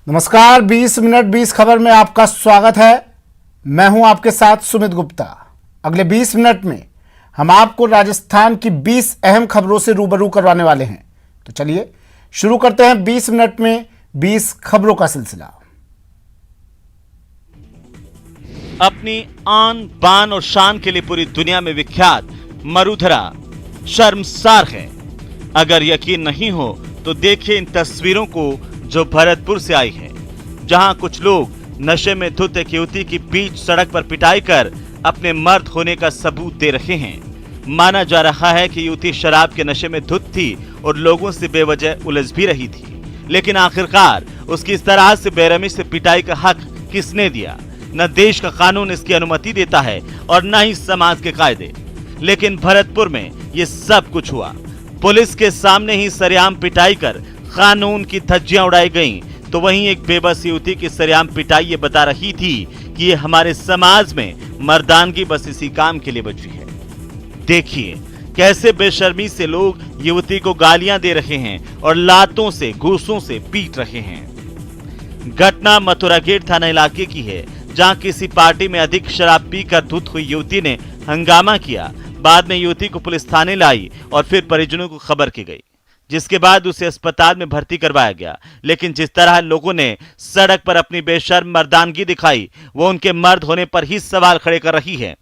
नमस्कार, 20 मिनट 20 खबर में आपका स्वागत है। मैं हूं आपके साथ सुमित गुप्ता। अगले 20 मिनट में हम आपको राजस्थान की 20 अहम खबरों से रूबरू करवाने वाले हैं। तो चलिए शुरू करते हैं 20 मिनट में 20 खबरों का सिलसिला। अपनी आन बान और शान के लिए पूरी दुनिया में विख्यात मरुधरा शर्मसार है। अगर यकीन नहीं हो तो देखिए इन तस्वीरों को जो भरतपुर से आई है, जहां कुछ लोग नशे में धुत एक युवती की बीच सड़क पर पिटाई कर अपने मर्द होने का सबूत दे रहे हैं। माना जा रहा है कि युवती शराब के नशे में धुत थी और लोगों से बेवजह उलझ भी रही थी, लेकिन आखिरकार उसकी इस तरह से बेरहमी से पिटाई का हक किसने दिया? न देश का कानून इसकी अनुमति देता है और न ही समाज के कायदे। लेकिन भरतपुर में ये सब कुछ हुआ। पुलिस के सामने ही सरेआम पिटाई कर कानून की धज्जियां उड़ाई गईं, तो वहीं एक बेबस युवती की सरेआम पिटाई ये बता रही थी कि ये हमारे समाज में मर्दानगी बस इसी काम के लिए बची है। देखिए कैसे बेशर्मी से लोग युवती को गालियां दे रहे हैं और लातों से घूसों से पीट रहे हैं। घटना मथुरा गेट थाना इलाके की है, जहां किसी पार्टी में अधिक शराब पीकर धुत हुई युवती ने हंगामा किया। बाद में युवती को पुलिस थाने लाई और फिर परिजनों को खबर की गई, जिसके बाद उसे अस्पताल में भर्ती करवाया गया। लेकिन जिस तरह लोगों ने सड़क पर अपनी बेशर्म मर्दानगी दिखाई, वो उनके मर्द होने पर ही सवाल खड़े कर रही है।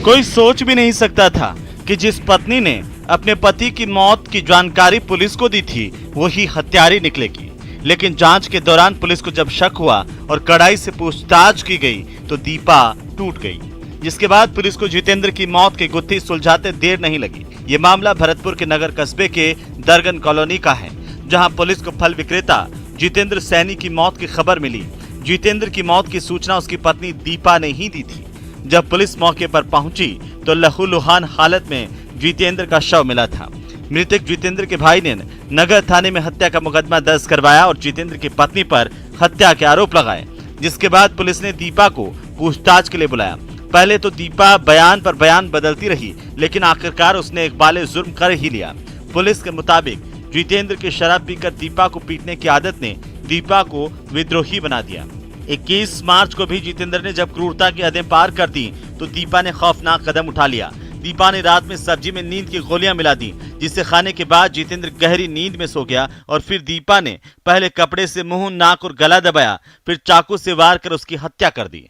कोई सोच भी नहीं सकता था कि जिस पत्नी ने अपने पति की मौत की जानकारी पुलिस को दी थी, वही हत्यारी निकलेगी। लेकिन जांच के दौरान पुलिस को जब शक हुआ और कड़ाई से पूछताछ की गई तो दीपा टूट गई, जिसके बाद पुलिस को जितेंद्र की मौत की गुत्थी सुलझाते देर नहीं लगी। ये मामला भरतपुर के नगर कस्बे के दरगन कॉलोनी का है, जहां पुलिस को फल विक्रेता जितेंद्र सैनी की मौत की खबर मिली। जितेंद्र की मौत की सूचना उसकी पत्नी दीपा ने ही दी थी। जब पुलिस मौके पर पहुंची तो लहूलुहान हालत में जितेंद्र का शव मिला था। मृतक जितेंद्र के भाई ने नगर थाने में हत्या का मुकदमा दर्ज करवाया और जितेंद्र की पत्नी पर हत्या के आरोप लगाए, जिसके बाद पुलिस ने दीपा को पूछताछ के लिए बुलाया। पहले तो दीपा बयान पर बयान बदलती रही, लेकिन आखिरकार उसने इकबाल जुर्म कर ही लिया। पुलिस के मुताबिक जितेंद्र की शराब पीकर दीपा को पीटने की आदत ने दीपा को विद्रोही बना दिया। 21 मार्च को भी जितेंद्र ने जब क्रूरता की हदें पार कर दी तो दीपा ने खौफनाक कदम उठा लिया। दीपा ने रात में सब्जी में नींद की गोलियां मिला दी, जिसे खाने के बाद जितेंद्र गहरी नींद में सो गया और फिर दीपा ने पहले कपड़े से मुंह, नाक और गला दबाया, फिर चाकू से वार कर उसकी हत्या कर दी।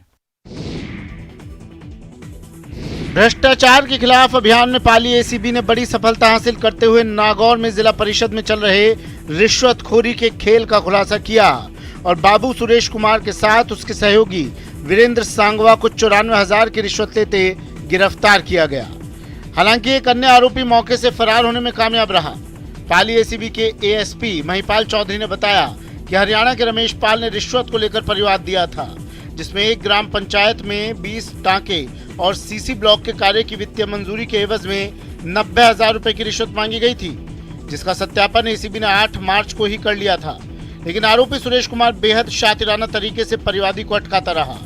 भ्रष्टाचार के खिलाफ अभियान में पाली एसीबी ने बड़ी सफलता हासिल करते हुए नागौर में जिला परिषद में चल रहे रिश्वतखोरी के खेल का खुलासा किया और बाबू सुरेश कुमार के साथ उसके सहयोगी वीरेंद्र सांगवा को 94,000 की रिश्वत लेते गिरफ्तार किया गया। हालांकि एक अन्य आरोपी मौके से फरार होने में कामयाब रहा। पाली एसीबी के एएसपी महिपाल चौधरी ने बताया कि हरियाणा के रमेश पाल ने रिश्वत को लेकर परिवाद दिया था, जिसमें एक ग्राम पंचायत में 20 टांके और सीसी ब्लॉक के कार्य की वित्तीय मंजूरी के एवज में 90,000 रुपए की रिश्वत मांगी गई थी, जिसका सत्यापन एसीबी ने 8 मार्च को ही कर लिया था। लेकिन आरोपी सुरेश कुमार बेहद शातिराना तरीके से परिवादी को अटकाता रहा।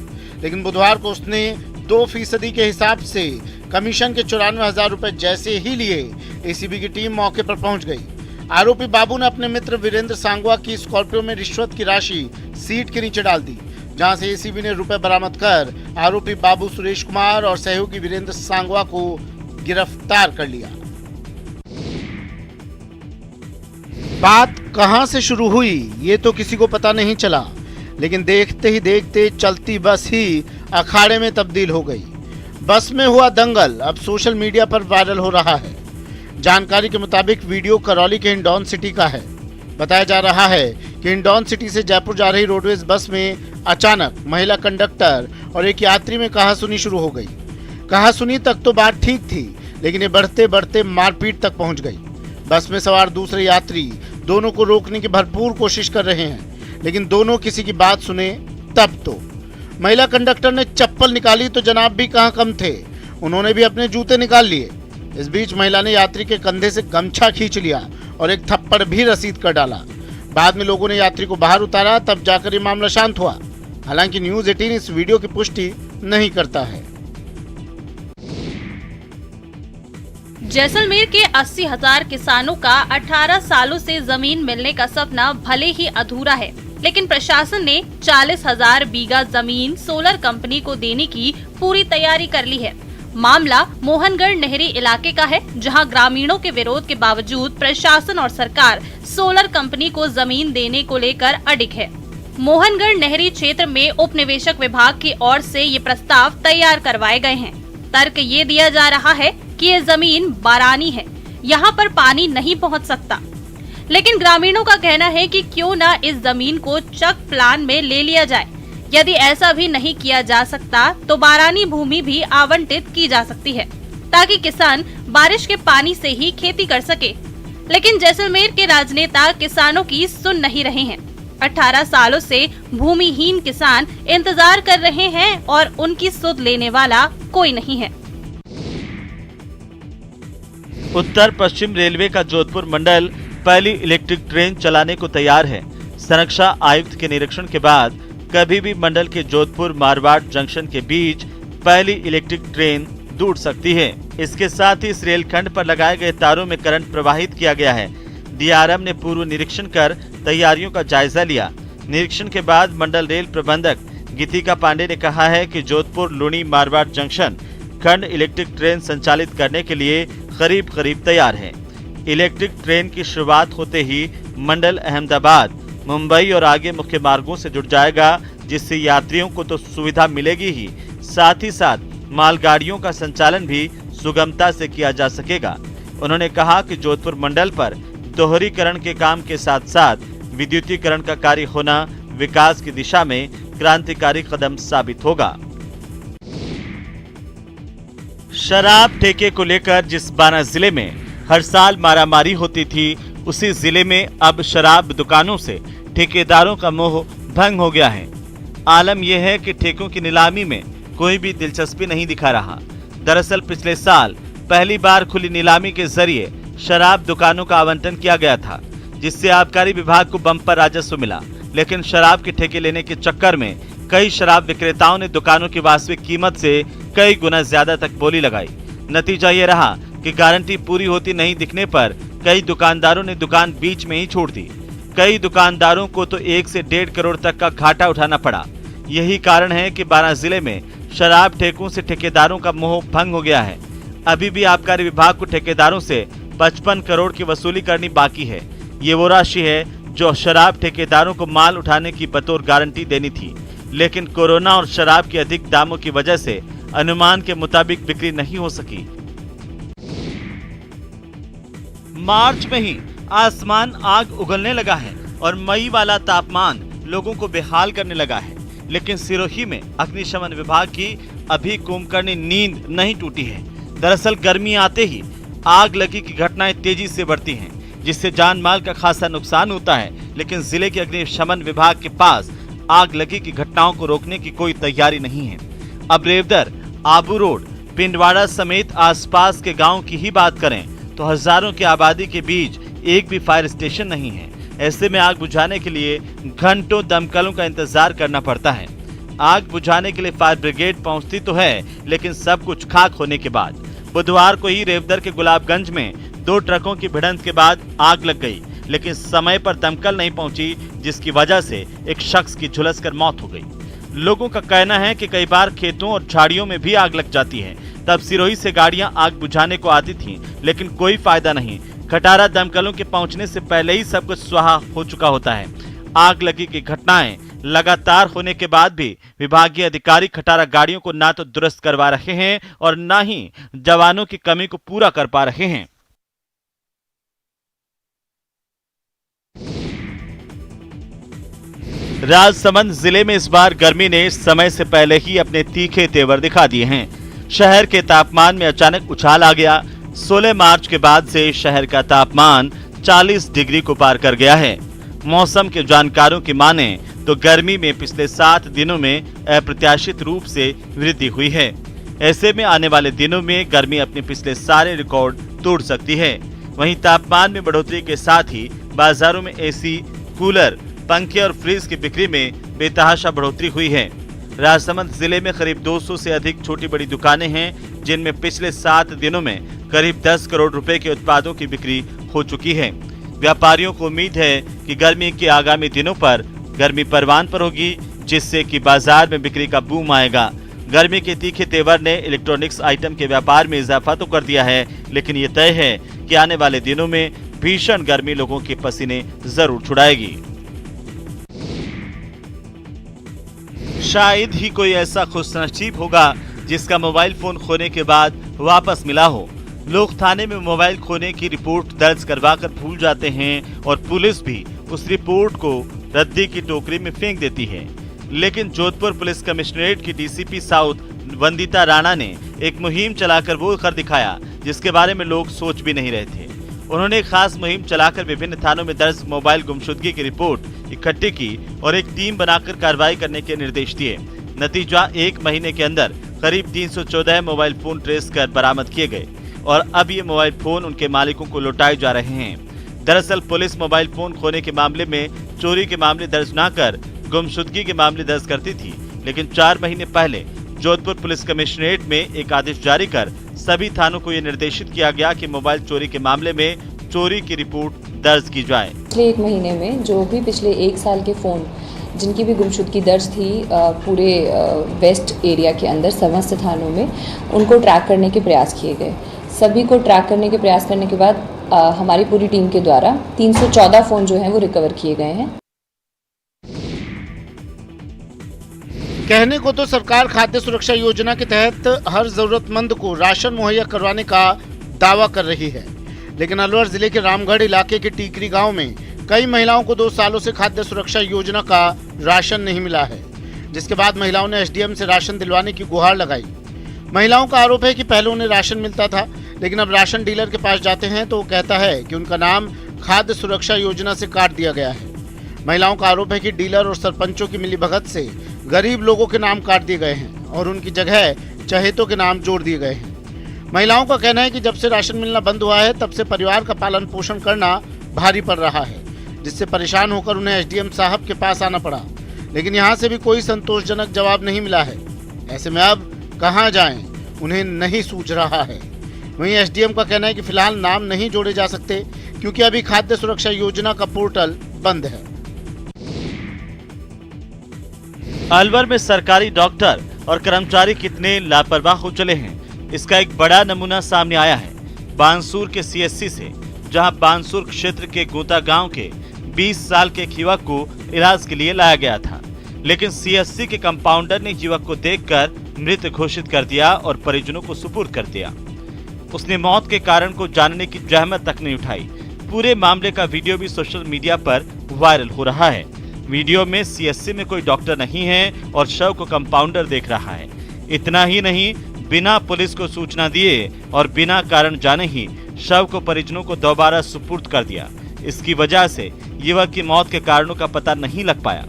लेकिन बुधवार को उसने 2% के हिसाब से कमीशन के 94,000 रुपए जैसे ही लिए, एसीबी की टीम मौके पर पहुंच गई। आरोपी बाबू ने अपने मित्र वीरेंद्र सांगवा की स्कॉर्पियो में रिश्वत की राशि सीट के नीचे डाल दी, जहां से एसीबी ने रुपए बरामद कर आरोपी बाबू सुरेश कुमार और सहयोगी वीरेंद्र सांगवा को गिरफ्तार कर लिया। बात कहां से शुरू हुई ये तो किसी को पता नहीं चला, लेकिन देखते ही देखते चलती बस ही अखाड़े में तब्दील हो गई। बस में हुआ दंगल अब सोशल मीडिया पर वायरल हो रहा है। जानकारी के मुताबिक वीडियो करौली के हिंडौन सिटी का है। बताया जा रहा है कि हिंडौन सिटी से जयपुर जा रही रोडवेज बस में अचानक महिला कंडक्टर और एक यात्री में कहासुनी शुरू हो गई। कहासुनी तक तो बात ठीक थी, लेकिन ये बढ़ते बढ़ते मारपीट तक पहुंच गई। बस में सवार दूसरे यात्री दोनों को रोकने की भरपूर कोशिश कर रहे हैं, लेकिन दोनों किसी की बात सुने तब तो महिला कंडक्टर ने चप्पल निकाली तो जनाब भी कहां कम थे, उन्होंने भी अपने जूते निकाल लिए। इस बीच महिला ने यात्री के कंधे से गमछा खींच लिया और एक थप्पड़ भी रसीद कर डाला। बाद में लोगों ने यात्री को बाहर उतारा, तब जाकर ये मामला शांत हुआ। हालांकि न्यूज 18 इस वीडियो की पुष्टि नहीं करता है। जैसलमेर के 80,000 किसानों का 18 सालों से जमीन मिलने का सपना भले ही अधूरा है, लेकिन प्रशासन ने 40,000 बीघा जमीन सोलर कंपनी को देने की पूरी तैयारी कर ली है। मामला मोहनगढ़ नहरी इलाके का है, जहां ग्रामीणों के विरोध के बावजूद प्रशासन और सरकार सोलर कंपनी को जमीन देने को लेकर अडिग है। मोहनगढ़ नहरी क्षेत्र में उप निवेशक विभाग की ओर से ये प्रस्ताव तैयार करवाए गए हैं। तर्क ये दिया जा रहा है कि ये जमीन बारानी है, यहाँ पर पानी नहीं पहुँच सकता, लेकिन ग्रामीणों का कहना है कि क्यों न इस जमीन को चक प्लान में ले लिया जाए। यदि ऐसा भी नहीं किया जा सकता तो बारानी भूमि भी आवंटित की जा सकती है, ताकि किसान बारिश के पानी से ही खेती कर सके। लेकिन जैसलमेर के राजनेता किसानों की सुन नहीं रहे हैं। 18 सालों से भूमिहीन किसान इंतजार कर रहे हैं और उनकी सुध लेने वाला कोई नहीं है। उत्तर पश्चिम रेलवे का जोधपुर मंडल पहली इलेक्ट्रिक ट्रेन चलाने को तैयार है। संरक्षा आयुक्त के निरीक्षण के बाद कभी भी मंडल के जोधपुर मारवाड़ जंक्शन के बीच पहली इलेक्ट्रिक ट्रेन दौड़ सकती है। इसके साथ ही इस रेलखंड पर लगाए गए तारों में करंट प्रवाहित किया गया है। डीआरएम ने पूर्व निरीक्षण कर तैयारियों का जायजा लिया। निरीक्षण के बाद मंडल रेल प्रबंधक गीतिका पांडे ने कहा है कि जोधपुर लुणी मारवाड़ जंक्शन खंड इलेक्ट्रिक ट्रेन संचालित करने के लिए करीब तैयार है। इलेक्ट्रिक ट्रेन की शुरुआत होते ही मंडल अहमदाबाद, मुंबई और आगे मुख्य मार्गों से जुड़ जाएगा, जिससे यात्रियों को तो सुविधा मिलेगी ही, साथ ही साथ मालगाड़ियों का संचालन भी सुगमता से किया जा सकेगा। उन्होंने कहा कि जोधपुर मंडल पर दोहरीकरण के काम के साथ साथ विद्युतीकरण का कार्य होना विकास की दिशा में क्रांतिकारी कदम साबित होगा। शराब ठेके को लेकर जिस बाना जिले में हर साल मारामारी होती थी, उसी जिले में अब शराब दुकानों से ठेकेदारों का मोह भंग हो गया है। आलम यह है कि ठेकों की नीलामी में कोई भी दिलचस्पी नहीं दिखा रहा। दरअसल पिछले साल पहली बार खुली नीलामी के जरिए शराब दुकानों का आवंटन किया गया था, जिससे आबकारी विभाग को बम्पर राजस्व मिला। लेकिन शराब के ठेके लेने के चक्कर में कई शराब विक्रेताओं ने दुकानों की वास्तविक कीमत से कई गुना ज्यादा तक बोली लगाई। नतीजा ये रहा कि गारंटी पूरी होती नहीं दिखने पर कई दुकानदारों ने दुकान बीच में ही छोड़ दी। कई दुकानदारों को तो 1 से 1.5 करोड़ तक का घाटा उठाना पड़ा। यही कारण है कि बारां जिले में शराब ठेकों से ठेकेदारों का मोह भंग हो गया है। अभी भी आबकारी विभाग को ठेकेदारों से 55 करोड़ की वसूली करनी बाकी है। ये वो राशि है जो शराब ठेकेदारों को माल उठाने की बतौर गारंटी देनी थी, लेकिन कोरोना और शराब के अधिक दामों की वजह से अनुमान के मुताबिक बिक्री नहीं हो सकी। मार्च में ही आसमान आग उगलने लगा है और मई वाला तापमान लोगों को बेहाल करने लगा है, लेकिन सिरोही में अग्निशमन विभाग की अभी कुंभकर्णी नींद नहीं टूटी है। दरअसल गर्मी आते ही आग लगी की घटनाएं तेजी से बढ़ती हैं, जिससे जान माल का खासा नुकसान होता है। लेकिन जिले के अग्निशमन विभाग के पास आग लगी की घटनाओं को रोकने की कोई तैयारी नहीं है। अब रेवदर, आबू रोड, पिंडवाड़ा समेत आसपास के गाँव की ही बात करें तो हजारों की आबादी के बीच एक भी फायर स्टेशन नहीं है। ऐसे में आग बुझाने के लिए घंटों दमकलों का इंतजार करना पड़ता है। आग बुझाने के लिए फायर ब्रिगेड पहुंचती तो है, लेकिन सब कुछ खाक होने के बाद। बुधवार को ही रेवदर के गुलाबगंज में 2 ट्रकों की भिड़ंत के बाद आग लग गई, लेकिन समय पर दमकल नहीं पहुंची, जिसकी वजह से एक शख्स की झुलसकर मौत हो गई। लोगों का कहना है कि कई बार खेतों और झाड़ियों में भी आग लग जाती है। तब सिरोही से गाड़ियां आग बुझाने को आती थीं, लेकिन कोई फायदा नहीं। खटारा दमकलों के पहुंचने से पहले ही सब कुछ स्वाहा हो चुका होता है। आग लगी की घटनाएं लगातार होने के बाद भी विभागीय अधिकारी खटारा गाड़ियों को ना तो दुरुस्त करवा रहे हैं और ना ही जवानों की कमी को पूरा कर पा रहे हैं। राजसमंद जिले में इस बार गर्मी ने समय से पहले ही अपने तीखे तेवर दिखा दिए हैं। शहर के तापमान में अचानक उछाल आ गया। 16 मार्च के बाद से शहर का तापमान 40 डिग्री को पार कर गया है। मौसम के जानकारों की माने तो गर्मी में पिछले 7 दिनों में अप्रत्याशित रूप से वृद्धि हुई है। ऐसे में आने वाले दिनों में गर्मी अपने पिछले सारे रिकॉर्ड तोड़ सकती है। वहीं तापमान में बढ़ोतरी के साथ ही बाजारों में एसी, कूलर, पंखे और फ्रिज की बिक्री में बेतहाशा बढ़ोतरी हुई है। राजसमंद जिले में करीब 200 से अधिक छोटी बड़ी दुकानें हैं, जिनमें पिछले 7 दिनों में करीब 10 करोड़ रुपए के उत्पादों की बिक्री हो चुकी है। व्यापारियों को उम्मीद है कि गर्मी के आगामी दिनों पर गर्मी परवान पर होगी, जिससे कि बाजार में बिक्री का बूम आएगा। गर्मी के तीखे तेवर ने इलेक्ट्रॉनिक्स आइटम के व्यापार में इजाफा तो कर दिया है, लेकिन ये तय है कि आने वाले दिनों में भीषण गर्मी लोगों के पसीने जरूर छुड़ाएगी। शायद ही कोई ऐसा खुशनसीब होगा जिसका मोबाइल फोन खोने के बाद वापस मिला हो। लोग थाने में मोबाइल खोने की रिपोर्ट दर्ज करवाकर भूल जाते हैं और पुलिस भी उस रिपोर्ट को रद्दी की टोकरी में फेंक देती है। लेकिन जोधपुर पुलिस कमिश्नरेट की डीसीपी साउथ वंदिता राणा ने एक मुहिम चलाकर वो कर दिखाया जिसके बारे में लोग सोच भी नहीं रहे थे। उन्होंने एक खास मुहिम चलाकर विभिन्न थानों में दर्ज मोबाइल गुमशुदगी की रिपोर्ट इकट्ठी की और एक टीम बनाकर कार्रवाई करने के निर्देश दिए। नतीजा 1 महीने के अंदर करीब 314 मोबाइल फोन ट्रेस कर बरामद किए गए और अब ये मोबाइल फोन उनके मालिकों को लौटाए जा रहे हैं। दरअसल पुलिस मोबाइल फोन खोने के मामले में चोरी के मामले दर्ज न कर गुमशुदगी के मामले दर्ज करती थी, लेकिन 4 महीने पहले जोधपुर पुलिस कमिश्नरेट में एक आदेश जारी कर सभी थानों को ये निर्देशित किया गया कि मोबाइल चोरी के मामले में चोरी की रिपोर्ट दर्ज की जाए। पिछले 1 महीने में जो भी पिछले 1 साल के फ़ोन जिनकी भी गुमशुदगी दर्ज थी पूरे वेस्ट एरिया के अंदर समस्त थानों में, उनको ट्रैक करने के प्रयास किए गए। सभी को ट्रैक करने के प्रयास करने के बाद हमारी पूरी टीम के द्वारा 314 फ़ोन जो हैं वो रिकवर किए गए हैं। कहने को तो सरकार खाद्य सुरक्षा योजना के तहत हर जरूरतमंद को राशन मुहैया करवाने का दावा कर रही है, लेकिन अलवर जिले के रामगढ़ इलाके के टीकरी गांव में कई महिलाओं को 2 सालों से खाद्य सुरक्षा योजना का राशन नहीं मिला है, जिसके बाद महिलाओं ने एसडीएम से राशन दिलवाने की गुहार लगाई। महिलाओं का आरोप है कि पहले उन्हें राशन मिलता था, लेकिन अब राशन डीलर के पास जाते हैं तो वो कहता है कि उनका नाम खाद्य सुरक्षा योजना से काट दिया गया है। महिलाओं का आरोप है कि डीलर और सरपंचों की मिलीभगत से गरीब लोगों के नाम काट दिए गए हैं और उनकी जगह चहेतों के नाम जोड़ दिए गए हैं। महिलाओं का कहना है कि जब से राशन मिलना बंद हुआ है तब से परिवार का पालन पोषण करना भारी पड़ रहा है, जिससे परेशान होकर उन्हें एसडीएम साहब के पास आना पड़ा, लेकिन यहाँ से भी कोई संतोषजनक जवाब नहीं मिला है। ऐसे में अब कहाँ जाएं, उन्हें नहीं सूझ रहा है। वहीं एसडीएम का कहना है कि फिलहाल नाम नहीं जोड़े जा सकते क्योंकि अभी खाद्य सुरक्षा योजना का पोर्टल बंद है। अलवर में सरकारी डॉक्टर और कर्मचारी कितने लापरवाह हो चले हैं, इसका एक बड़ा नमूना सामने आया है बानसूर के सीएससी से, जहां बानसूर क्षेत्र के गोता गांव के 20 साल के एक युवक को इलाज के लिए लाया गया था, लेकिन सीएससी के कंपाउंडर ने युवक को देखकर मृत घोषित कर दिया और परिजनों को सुपुर्द कर दिया। उसने मौत के कारण को जानने की जहमत तक नहीं उठाई। पूरे मामले का वीडियो भी सोशल मीडिया पर वायरल हो रहा है। वीडियो में सीएससी में कोई डॉक्टर नहीं है और शव को कंपाउंडर देख रहा है। इतना ही नहीं, बिना पुलिस को सूचना दिए और बिना कारण जाने ही शव को परिजनों को दोबारा सुपुर्द कर दिया। इसकी वजह से युवक की मौत के कारणों का पता नहीं लग पाया।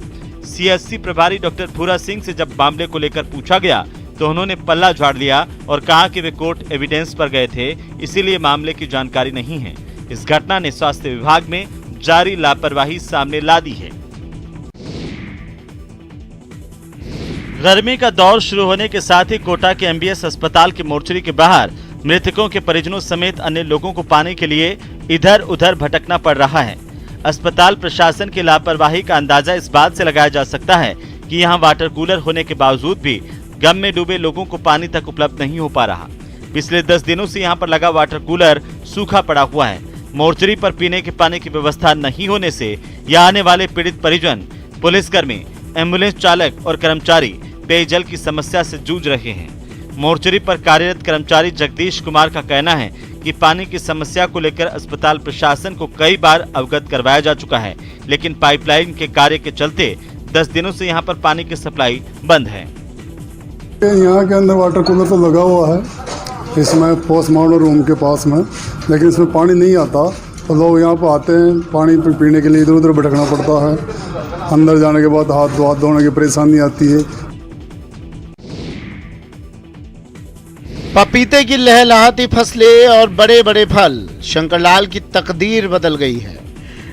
सीएससी प्रभारी डॉक्टर भूरा सिंह से जब मामले को लेकर पूछा गया तो उन्होंने पल्ला झाड़ लिया और कहा कि वे कोर्ट एविडेंस पर गए थे, इसीलिए मामले की जानकारी नहीं है। इस घटना ने स्वास्थ्य विभाग में जारी लापरवाही सामने ला दी है। गर्मी का दौर शुरू होने के साथ ही कोटा के एमबीएस अस्पताल के मोर्चरी के बाहर मृतकों के परिजनों समेत अन्य लोगों को पाने के लिए इधर उधर भटकना पड़ रहा है। अस्पताल प्रशासन की लापरवाही का अंदाजा इस बात से लगाया जा सकता है कि यहां वाटर कूलर होने के बावजूद भी गम में डूबे लोगों को पानी तक उपलब्ध नहीं हो पा रहा। पिछले 10 दिनों से यहां पर लगा वाटर कूलर सूखा पड़ा हुआ है। मोर्चरी पर पीने के पानी की व्यवस्था नहीं होने से यहां आने वाले पीड़ित परिजन, पुलिसकर्मी, एम्बुलेंस चालक और कर्मचारी पेयजल की समस्या से जूझ रहे हैं। मोर्चरी पर कार्यरत कर्मचारी जगदीश कुमार का कहना है कि पानी की समस्या को लेकर अस्पताल प्रशासन को कई बार अवगत करवाया जा चुका है, लेकिन पाइपलाइन के कार्य के चलते 10 दिनों से यहां पर पानी की सप्लाई बंद है। यहाँ के अंदर वाटर कूलर तो लगा हुआ है इसमें पोस्टमार्टम रूम के पास में, लेकिन इसमें पानी नहीं आता तो लोग यहाँ पर आते हैं पानी पीने के लिए इधर उधर भटकना पड़ता है। अंदर जाने के बाद हाथ धोने की परेशानी आती है। पपीते की लहलहाती फसलें और बड़े बड़े फल, शंकरलाल की तकदीर बदल गई है।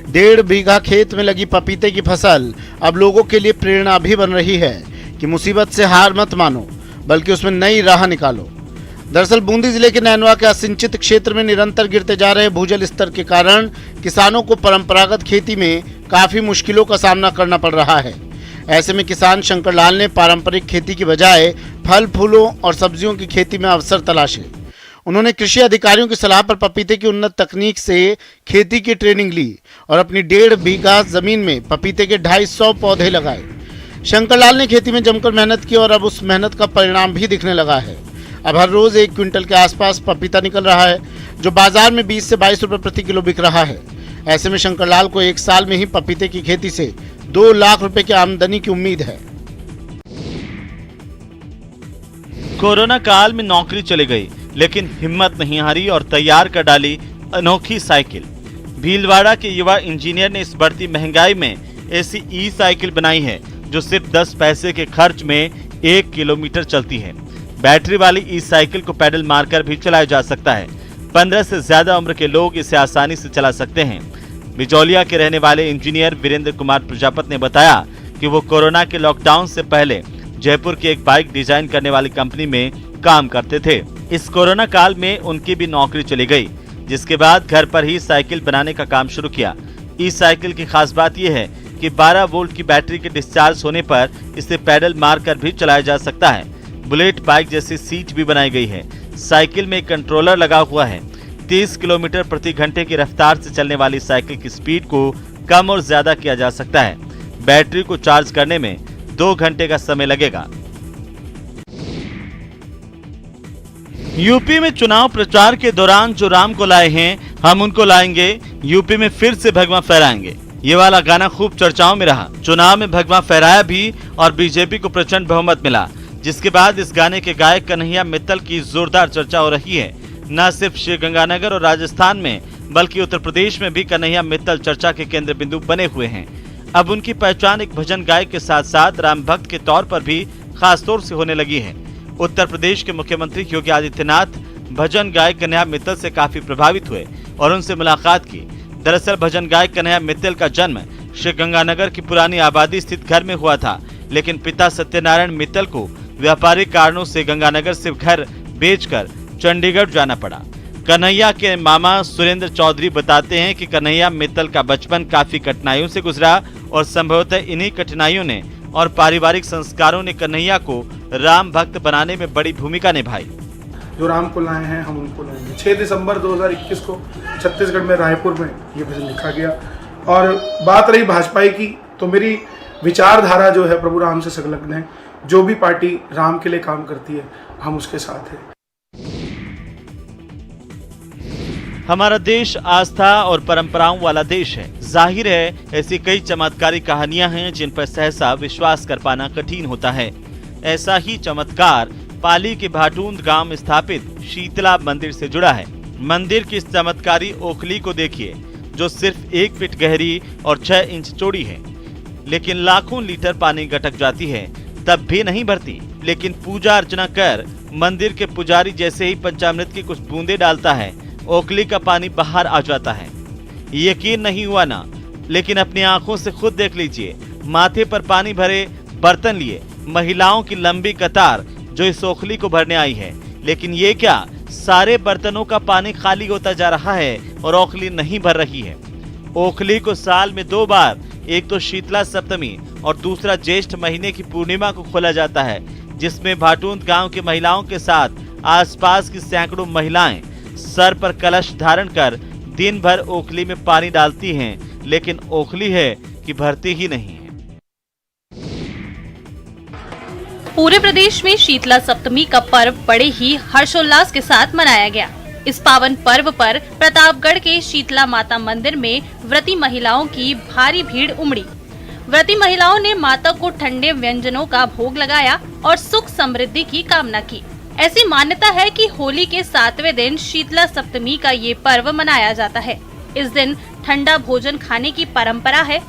1.5 बीघा खेत में लगी पपीते की फसल अब लोगों के लिए प्रेरणा भी बन रही है कि मुसीबत से हार मत मानो, बल्कि उसमें नई राह निकालो। दरअसल बूंदी जिले के नैनवा के असिंचित क्षेत्र में निरंतर गिरते जा रहे भूजल स्तर के कारण किसानों को परंपरागत खेती में काफी मुश्किलों का सामना करना पड़ रहा है। ऐसे में किसान शंकर लाल ने पारंपरिक खेती की बजाय फल फूलों और सब्जियों की खेती में अवसर तलाशे। उन्होंने कृषि अधिकारियों की सलाह पर पपीते की उन्नत तकनीक से खेती की ट्रेनिंग ली और अपनी 1.5 बीघा जमीन में पपीते के 250 पौधे लगाए। शंकर लाल ने खेती में जमकर मेहनत की और अब उस मेहनत का परिणाम भी दिखने लगा है। अब हर रोज 1 क्विंटल के आसपास पपीता निकल रहा है, जो बाजार में 20 से 22 रुपए प्रति किलो बिक रहा है। ऐसे में शंकर लाल को 1 साल में ही पपीते की खेती से 2 लाख रुपए की आमदनी की उम्मीद है। कोरोना काल में नौकरी चली गई, लेकिन हिम्मत नहीं हारी और तैयार कर डाली अनोखी साइकिल। भीलवाड़ा के युवा इंजीनियर ने इस बढ़ती महंगाई में ऐसी ई साइकिल बनाई है जो सिर्फ 10 पैसे के खर्च में 1 किलोमीटर चलती है। बैटरी वाली ई साइकिल को पैडल मारकर भी चलाया जा सकता है। 15 से ज्यादा उम्र के लोग इसे आसानी से चला सकते हैं। बिजौलिया के रहने वाले इंजीनियर वीरेंद्र कुमार प्रजापत ने बताया कि वो कोरोना के लॉकडाउन से पहले जयपुर की एक बाइक डिजाइन करने वाली कंपनी में काम करते थे। इस कोरोना काल में उनकी भी नौकरी चली गई, जिसके बाद घर पर ही साइकिल बनाने का काम शुरू किया। ई साइकिल की खास बात यह है कि 12 वोल्ट की बैटरी के डिस्चार्ज होने पर इसे पैडल मारकर भी चलाया जा सकता है। बुलेट बाइक जैसी सीट भी बनाई गई है। साइकिल में एक कंट्रोलर लगा हुआ है। 30 किलोमीटर प्रति घंटे की रफ्तार से चलने वाली साइकिल की स्पीड को कम और ज्यादा किया जा सकता है। बैटरी को चार्ज करने में 2 घंटे का समय लगेगा। यूपी में चुनाव प्रचार के दौरान जो राम को लाए हैं, हम उनको लाएंगे। यूपी में फिर से भगवा फहराएंगे। ये वाला गाना खूब चर्चाओं में रहा। चुनाव में भगवा फहराया भी और बीजेपी को प्रचंड बहुमत मिला, जिसके बाद इस गाने के गायक कन्हैया मित्तल की जोरदार चर्चा हो रही है। न सिर्फ श्रीगंगानगर और राजस्थान में, बल्कि उत्तर प्रदेश में भी कन्हैया मित्तल चर्चा के केंद्र बिंदु बने हुए हैं। अब उनकी पहचान एक भजन गायक के साथ साथ राम भक्त के तौर पर भी खास तौर से होने लगी है। उत्तर प्रदेश के मुख्यमंत्री योगी आदित्यनाथ भजन गायक कन्हैया मित्तल से काफी प्रभावित हुए और उनसे मुलाकात की। दरअसल भजन गायक कन्हैया मित्तल का जन्म श्रीगंगानगर की पुरानी आबादी स्थित घर में हुआ था, लेकिन पिता सत्यनारायण मित्तल को व्यापारिक कारणों से गंगानगर से घर बेचकर चंडीगढ़ जाना पड़ा। कन्हैया के मामा सुरेंद्र चौधरी बताते हैं कि कन्हैया मित्तल का बचपन काफी कठिनाइयों से गुजरा और संभवतः इन्हीं कठिनाइयों ने और पारिवारिक संस्कारों ने कन्हैया को राम भक्त बनाने में बड़ी भूमिका निभाई। जो राम को लाए हैं, हम उनको लाएंगे। 6 दिसंबर 2021 को छत्तीसगढ़ में रायपुर में ये भजन लिखा गया। और बात रही भाजपा की, तो मेरी विचारधारा जो है प्रभु राम से संलग्न है। जो भी पार्टी राम के लिए काम करती है, हम उसके साथ हैं। हमारा देश आस्था और परंपराओं वाला देश है। जाहिर है ऐसी कई चमत्कारी कहानियां हैं जिन पर सहसा विश्वास कर पाना कठिन होता है। ऐसा ही चमत्कार पाली के भाटूंद गांव में स्थापित शीतला मंदिर से जुड़ा है। मंदिर की इस चमत्कारी ओखली को देखिए, जो सिर्फ 1 फीट गहरी और 6 इंच चौड़ी है, लेकिन लाखों लीटर पानी गटक जाती है तब भी नहीं भरती। लेकिन पूजा अर्चना कर मंदिर के पुजारी जैसे ही पंचामृत की कुछ बूंदे डालता है, ओखली का पानी बाहर आ जाता है। यकीन नहीं हुआ ना? लेकिन अपनी आंखों से खुद देख लीजिए। माथे पर पानी भरे बर्तन लिए महिलाओं की लंबी कतार जो इस ओखली को भरने आई है। लेकिन ये क्या, सारे बर्तनों का पानी खाली होता जा रहा है और ओखली नहीं भर रही है। ओखली को साल में 2 बार, एक तो शीतला सप्तमी और दूसरा ज्येष्ठ महीने की पूर्णिमा को खोला जाता है, जिसमें भाटूंद गांव की महिलाओं के साथ आसपास की सैकड़ों महिलाएं सर पर कलश धारण कर दिन भर ओखली में पानी डालती हैं, लेकिन ओखली है कि भरती ही नहीं है। पूरे प्रदेश में शीतला सप्तमी का पर्व बड़े ही हर्षोल्लास के साथ मनाया गया। इस पावन पर्व पर प्रतापगढ़ के शीतला माता मंदिर में व्रती महिलाओं की भारी भीड़ उमड़ी। व्रती महिलाओं ने माता को ठंडे व्यंजनों का भोग लगाया और सुख समृद्धि की कामना की। ऐसी मान्यता है कि होली के 7वें दिन शीतला सप्तमी का ये पर्व मनाया जाता है। इस दिन ठंडा भोजन खाने की परंपरा है।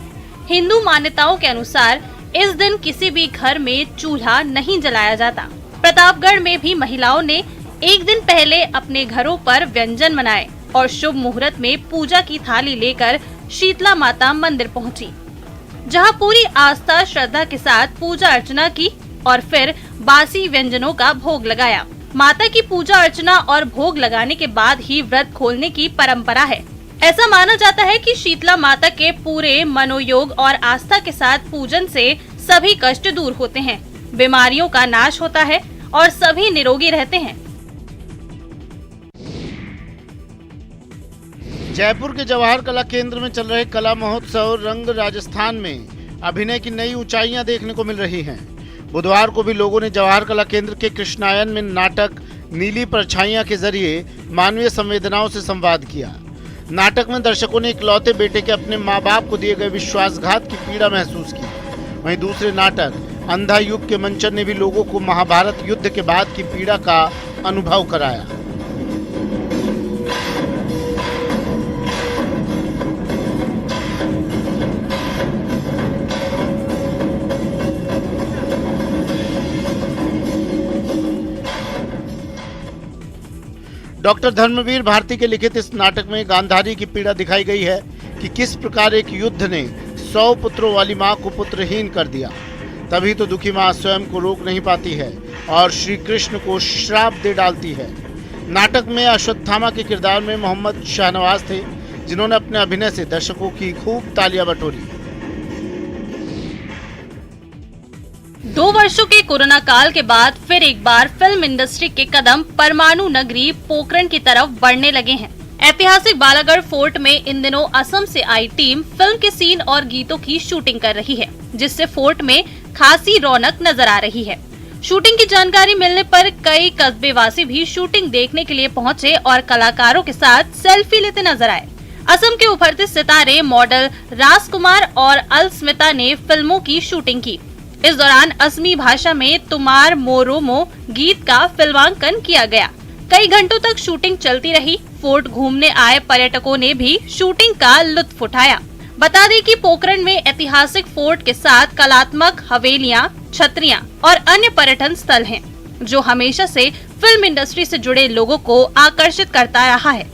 हिंदू मान्यताओं के अनुसार इस दिन किसी भी घर में चूल्हा नहीं जलाया जाता। प्रतापगढ़ में भी महिलाओं ने एक दिन पहले अपने घरों पर व्यंजन बनाए और शुभ मुहूर्त में पूजा की थाली लेकर शीतला माता मंदिर पहुंची, जहां पूरी आस्था श्रद्धा के साथ पूजा अर्चना की और फिर बासी व्यंजनों का भोग लगाया। माता की पूजा अर्चना और भोग लगाने के बाद ही व्रत खोलने की परंपरा है। ऐसा माना जाता है कि शीतला माता के पूरे मनोयोग और आस्था के साथ पूजन से सभी कष्ट दूर होते हैं, बीमारियों का नाश होता है और सभी निरोगी रहते हैं। जयपुर के जवाहर कला केंद्र में चल रहे कला महोत्सव रंग राजस्थान में अभिनय की नई ऊंचाइयां देखने को मिल रही हैं। बुधवार को भी लोगों ने जवाहर कला केंद्र के कृष्णायन में नाटक नीली परछाइयां के जरिए मानवीय संवेदनाओं से संवाद किया। नाटक में दर्शकों ने इकलौते बेटे के अपने माँ बाप को दिए गए विश्वासघात की पीड़ा महसूस की। वहीं दूसरे नाटक अंधा युग के मंचन ने भी लोगों को महाभारत युद्ध के बाद की पीड़ा का अनुभव कराया। डॉक्टर धर्मवीर भारती के लिखित इस नाटक में गांधारी की पीड़ा दिखाई गई है कि किस प्रकार एक युद्ध ने 100 पुत्रों वाली मां को पुत्रहीन कर दिया। तभी तो दुखी मां स्वयं को रोक नहीं पाती है और श्री कृष्ण को श्राप दे डालती है। नाटक में अश्वत्थामा के किरदार में मोहम्मद शाहनवाज थे, जिन्होंने अपने अभिनय से दर्शकों की खूब तालियां बटोरी। 2 वर्षों के कोरोना काल के बाद फिर एक बार फिल्म इंडस्ट्री के कदम परमाणु नगरी पोखरण की तरफ बढ़ने लगे हैं। ऐतिहासिक बालागढ़ फोर्ट में इन दिनों असम से आई टीम फिल्म के सीन और गीतों की शूटिंग कर रही है, जिससे फोर्ट में खासी रौनक नजर आ रही है। शूटिंग की जानकारी मिलने पर कई कस्बेवासी भी शूटिंग देखने के लिए पहुंचे और कलाकारों के साथ सेल्फी लेते नजर आए। असम के उभरते सितारे मॉडल राजकुमार और अलस्मिता ने फिल्मों की शूटिंग की। इस दौरान असमी भाषा में तुमार मोरोमो गीत का फिल्मांकन किया गया। कई घंटों तक शूटिंग चलती रही। फोर्ट घूमने आए पर्यटकों ने भी शूटिंग का लुत्फ उठाया। बता दें कि पोखरण में ऐतिहासिक फोर्ट के साथ कलात्मक हवेलियां, छतरियां और अन्य पर्यटन स्थल हैं, जो हमेशा से फिल्म इंडस्ट्री से जुड़े लोगों को आकर्षित करता रहा है।